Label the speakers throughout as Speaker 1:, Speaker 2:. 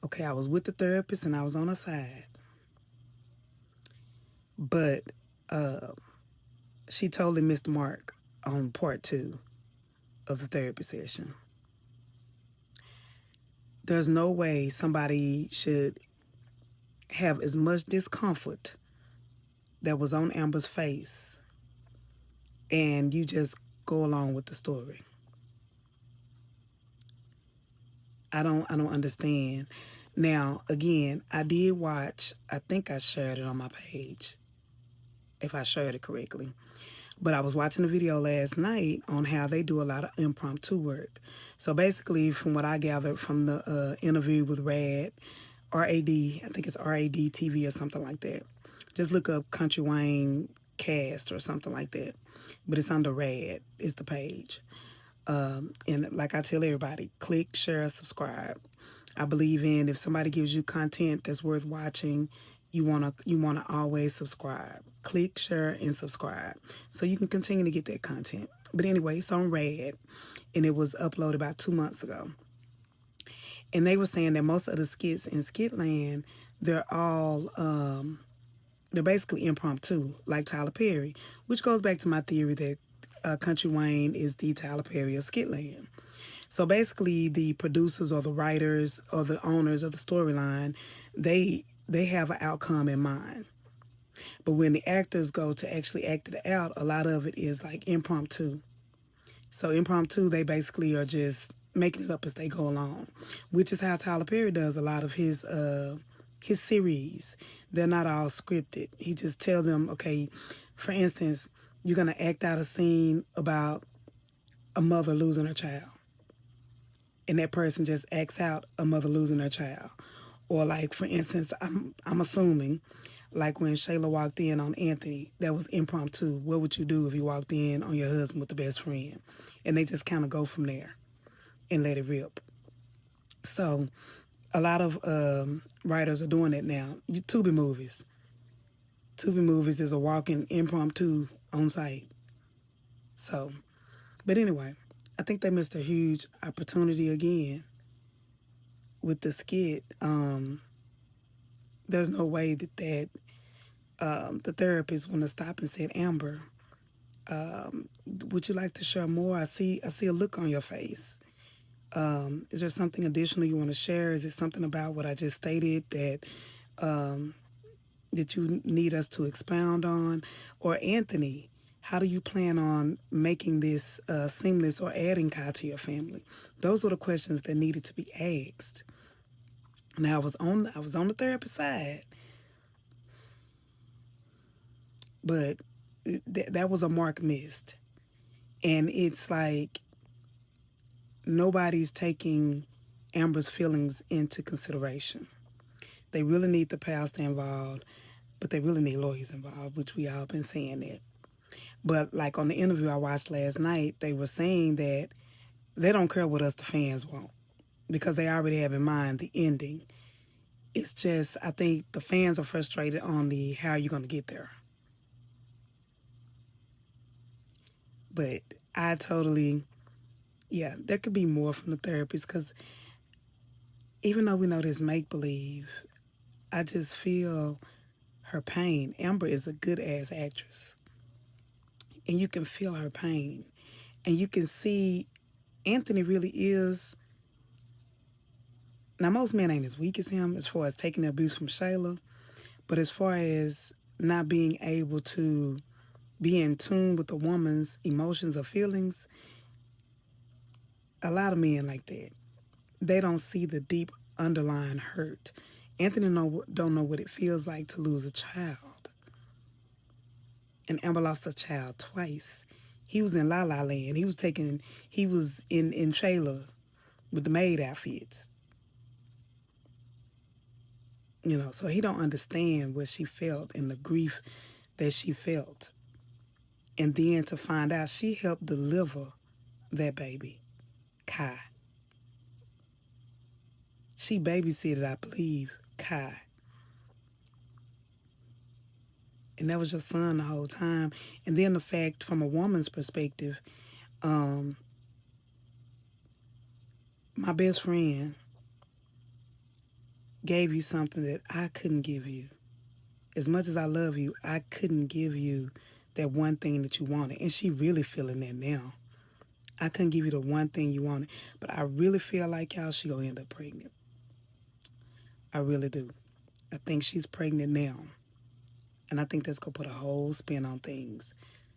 Speaker 1: Okay, I was with the therapist and I was on her side, but uh, she totally missed the mark on part two of the therapy session. There's no way somebody should have as much discomfort that was on Amber's face and you just go along with the story. I don't understand. Now, again, I did watch, I think I shared it on my page, if I shared it correctly. But I was watching a video last night on how they do a lot of impromptu work. So basically, from what I gathered from the interview with RAD, I think it's RAD TV or something like that. Just look up Country Wayne Cast or something like that. But it's under RAD, is the page. And like I tell everybody, click, share, subscribe. I believe in if somebody gives you content that's worth watching, you wanna always subscribe. Click, share, and subscribe so you can continue to get that content. But anyway, it's on Red, and it was uploaded about 2 months ago. And they were saying that most of the skits in Skitland, they're all they're basically impromptu, like Tyler Perry, which goes back to my theory that Country Wayne is the Tyler Perry of Skitland. So basically, the producers or the writers or the owners of the storyline, they have an outcome in mind. But when the actors go to actually act it out, a lot of it is like impromptu. So impromptu, they basically are just making it up as they go along, which is how Tyler Perry does a lot of his series. They're not all scripted. He just tell them, okay, for instance, you're gonna act out a scene about a mother losing her child, and that person just acts out a mother losing her child. Or like for instance, I'm assuming like when Shayla walked in on Anthony, that was impromptu. What would you do if you walked in on your husband with the best friend? And they just kind of go from there and let it rip. So a lot of writers are doing that now. Tubi movies. Tubi movies is a walking impromptu on site. So, but anyway, I think they missed a huge opportunity again with the skit. There's no way that the therapist want to stop and said, Amber, would you like to share more? I see a look on your face. Is there something additional you want to share? Is it something about what I just stated that you need us to expound on? Or Anthony, how do you plan on making this seamless or adding Kai to your family? Those were the questions that needed to be asked. Now I was on the therapist side, but that was a mark missed, and it's like nobody's taking Amber's feelings into consideration. They really need the pastor involved, but they really need lawyers involved, which we all been saying that. But like on the interview I watched last night, they were saying that they don't care what us the fans want because they already have in mind the ending. It's just I think the fans are frustrated on the how you're gonna get there. But I totally, yeah, there could be more from the therapist because even though we know this make believe, I just feel her pain. Amber is a good ass actress, and you can feel her pain, and you can see Anthony really is. Now, most men ain't as weak as him as far as taking the abuse from Shayla, but as far as not being able to be in tune with a woman's emotions or feelings, a lot of men like that. They don't see the deep underlying hurt. Anthony don't know what it feels like to lose a child. And Amber lost a child twice. He was in La La Land. He was in trailer with the maid outfits. So he don't understand what she felt and the grief that she felt. And then to find out she helped deliver that baby, Kai. She babysitted, I believe, Kai. And that was your son the whole time. And then the fact from a woman's perspective, um, my best friend gave you something that I couldn't give you. As much as I love you, I couldn't give you that one thing that you wanted. And she really feeling that now. I couldn't give you the one thing you wanted. But I really feel like, y'all, she gonna end up pregnant. I really do. I think she's pregnant now. And I think that's gonna put a whole spin on things.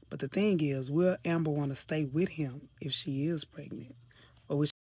Speaker 1: But the thing is, will Amber want to stay with him if she is pregnant?